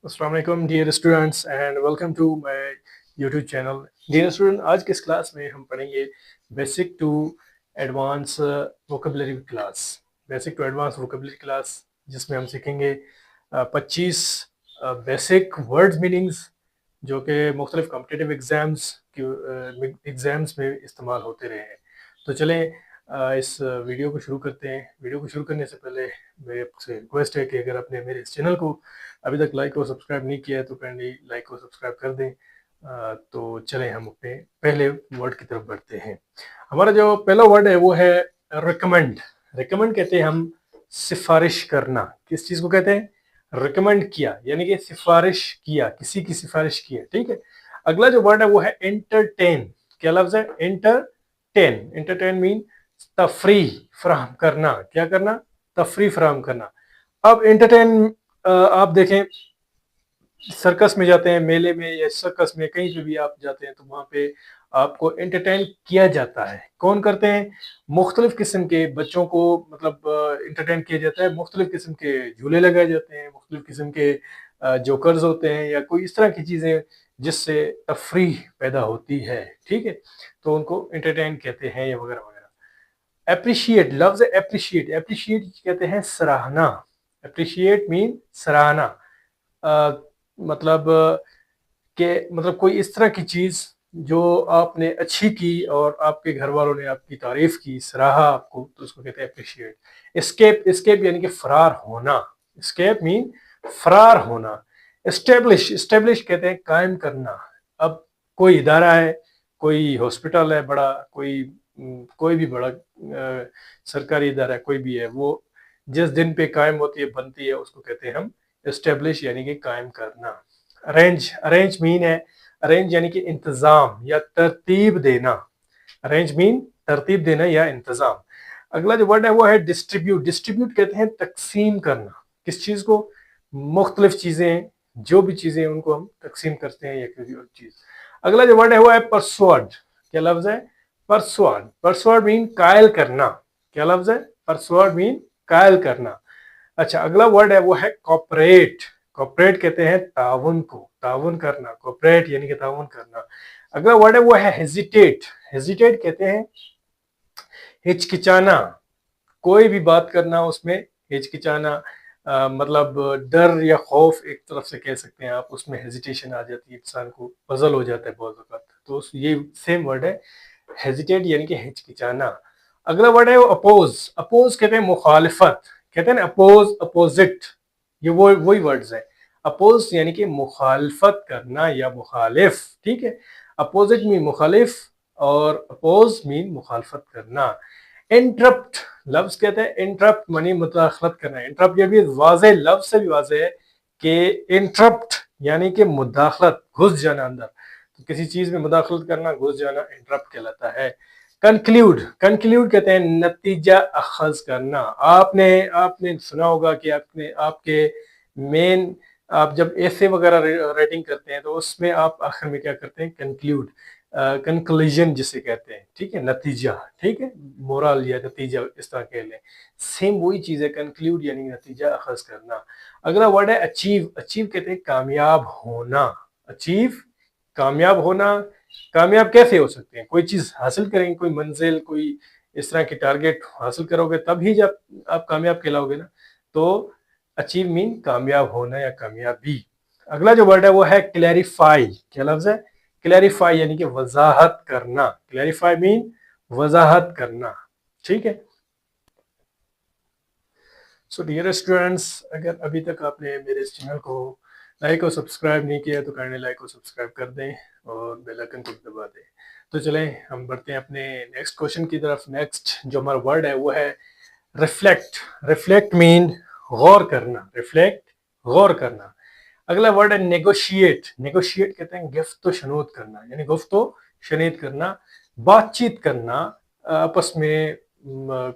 السلام علیکم dear students and welcome to my YouTube channel. Dear student, آج کی اس کلاس میں ہم پڑھیں گے basic to advance vocabulary class. Basic to advance vocabulary class جس میں ہم سیکھیں گے 25 بیسک ورڈز میننگز جو کہ مختلف کمپٹیٹیو ایگزامس میں استعمال ہوتے رہے ہیں. تو چلیں اس ویڈیو کو شروع کرتے ہیں. ویڈیو کو شروع کرنے سے پہلے میرے سے ریکویسٹ ہے کہ اگر آپ نے میرے اس چینل کو ابھی تک لائک اور سبسکرائب نہیں کیا ہے تو کائنڈلی لائک اور سبسکرائب کر دیں. تو چلیں ہم اپنے پہلے ورڈ کی طرف بڑھتے ہیں. ہمارا جو پہلا ورڈ ہے وہ ہے ریکمینڈ. ریکمینڈ کہتے ہیں ہم سفارش کرنا. کس چیز کو کہتے ہیں؟ ریکمینڈ کیا، یعنی کہ سفارش کیا، کسی کی سفارش کیا. ٹھیک ہے. اگلا جو ورڈ ہے وہ ہے انٹرٹین. کیا لفظ ہے؟ انٹرٹین. انٹرٹین مین تفریح فراہم کرنا. کیا کرنا؟ تفریح فراہم کرنا. اب انٹرٹین آپ دیکھیں سرکس میں جاتے ہیں، میلے میں یا سرکس میں کہیں پہ بھی آپ جاتے ہیں تو وہاں پہ آپ کو انٹرٹین کیا جاتا ہے. کون کرتے ہیں؟ مختلف قسم کے بچوں کو مطلب انٹرٹین کیا جاتا ہے. مختلف قسم کے جھولے لگائے جاتے ہیں، مختلف قسم کے جوکرز ہوتے ہیں یا کوئی اس طرح کی چیزیں جس سے تفریح پیدا ہوتی ہے. ٹھیک ہے، تو ان کو انٹرٹین کہتے ہیں یا وغیرہ وغیرہ. اپریشیٹ. لفظ اپریشیٹ. اپریشیٹ کہتے ہیں سراہنا. اپریشیٹ مین سراہنا. مطلب کہ کوئی اس طرح کی چیز جو آپ نے اچھی کی اور آپ کے گھر والوں نے آپ کی تعریف کی، سراہا آپ کو، تو اس کو کہتے ہیں اپریشیٹ. اسکیپ. اسکیپ یعنی کہ فرار ہونا. اسکیپ مین فرار ہونا. اسٹیبلش. اسٹیبلش کہتے ہیں قائم کرنا. اب کوئی ادارہ ہے، کوئی ہاسپٹل ہے بڑا، کوئی بھی بڑا سرکاری ادارہ ہے، کوئی بھی ہے، وہ جس دن پہ قائم ہوتی ہے، بنتی ہے، اس کو کہتے ہیں ہم اسٹیبلش یعنی کہ قائم کرنا. ارینج. ارینج مین ہے، ارینج یعنی کہ انتظام یا ترتیب دینا. ارینج مین ترتیب دینا یا انتظام. اگلا جو ورڈ ہے وہ ہے ڈسٹریبیوٹ. ڈسٹریبیوٹ کہتے ہیں تقسیم کرنا. کس چیز کو؟ مختلف چیزیں، جو بھی چیزیں ان کو ہم تقسیم کرتے ہیں یا کسی اور چیز. اگلا جو ورڈ ہے وہ ہے پرسوڈ. کیا لفظ ہے؟ پرسوڈ. پرسوڈ مین قائل کرنا. کیا لفظ ہے؟ پرسوڈ مین قائل کرنا. اچھا، اگلا ورڈ ہے وہ ہے کوپریٹ. کوپریٹ کہتے ہیں تعاون کو، تعاون کرنا. کوپریٹ یعنی کہ تعاون کرنا. اگلا ورڈ ہے وہ ہے ہیزیٹیٹ. ہیزیٹیٹ کہتے ہیں ہچکچانا. کوئی بھی بات کرنا، اس میں ہچکچانا، مطلب ڈر یا خوف ایک طرف سے کہہ سکتے ہیں آپ، اس میں ہیزیٹیشن آ جاتی ہے، انسان کو پزل ہو جاتا ہے بہت وقت. تو یہ سیم ورڈ ہے ہیزیٹیٹ یعنی کہ ہچکچانا. اگلا ورڈ ہے وہ اپوز. اپوز کہتے ہیں مخالفت. کہتے ہیں نا اپوز، اپوزٹ، یہ وہی ورڈز ہیں. اپوز یعنی کہ مخالفت کرنا یا مخالف. ٹھیک ہے. اپوزٹ مین مخالف اور اپوز مین مخالفت کرنا. انٹرپٹ. لفظ کہتے ہیں انٹرپٹ منی مداخلت کرنا. انٹرپٹ یہ بھی واضح، لفظ سے بھی واضح ہے کہ انٹرپٹ یعنی کہ مداخلت، گھس جانا اندر. تو کسی چیز میں مداخلت کرنا، گھس جانا، انٹرپٹ کہلاتا ہے. کنکلیوڈ. کنکلیوڈ کہتے ہیں نتیجہ اخذ کرنا. آپ نے سنا ہوگا کہ آپ کے مین، آپ جب ایسے وغیرہ رائٹنگ کرتے ہیں تو اس میں آپ آخر میں کیا کرتے ہیں؟ کنکلیوڈ، کنکلوژن جسے کہتے ہیں. ٹھیک ہے، نتیجہ. ٹھیک ہے، مورال یا نتیجہ اس طرح کہہ لیں. سیم وہی چیز ہے، کنکلیوڈ یعنی نتیجہ اخذ کرنا. اگلا ورڈ ہے اچیو. اچیو کہتے ہیں کامیاب ہونا. اچیو کامیاب ہونا. کامیاب کیسے ہو سکتے ہیں؟ کوئی چیز حاصل کریں گے، کوئی منزل، کوئی اس طرح کی ٹارگیٹ حاصل کرو گے تب ہی جب آپ کامیاب کہلاؤ گے نا. تو اچیو مین کامیاب ہونا یا کامیابی. اگلا جو ورڈ ہے وہ ہے کلیریفائی. کیا لفظ ہے؟ کلیریفائی یعنی کہ وضاحت کرنا. کلیریفائی مین وضاحت کرنا. ٹھیک ہے. سو ڈیئر اسٹوڈینٹس، اگر ابھی تک آپ نے میرے اس چینل کو لائک اور سبسکرائب نہیں کیا تو کائنڈلی لائک اور سبسکرائب کر دیں اور بیل آئکن کو دبا دیں. تو چلیں ہم بڑھتے ہیں اپنے نیکسٹ کوشچن کی طرف. نیکسٹ جو ہمارا ورڈ ہے وہ ہے ریفلیکٹ. ریفلیکٹ مین غور کرنا. ریفلیکٹ غور کرنا. اگلا ورڈ ہے نیگوشیٹ. نیگوشیٹ کہتے ہیں گفت و شنود کرنا، یعنی گفت و شنید کرنا، بات چیت کرنا، آپس میں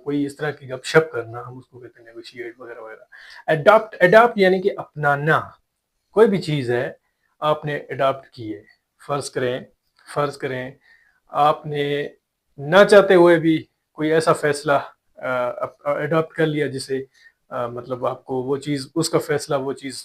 کوئی اس طرح کی گپ شپ کرنا، ہم اس کو کہتے ہیں نیگوشیٹ وغیرہ وغیرہ. اڈاپٹ. اڈاپٹ یعنی کہ اپنانا. کوئی بھی چیز ہے آپ نے اڈاپٹ کی ہے. فرض کریں آپ نے نہ چاہتے ہوئے بھی کوئی ایسا فیصلہ اڈاپٹ کر لیا جسے مطلب آپ کو وہ چیز، اس کا فیصلہ، وہ چیز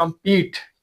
compete।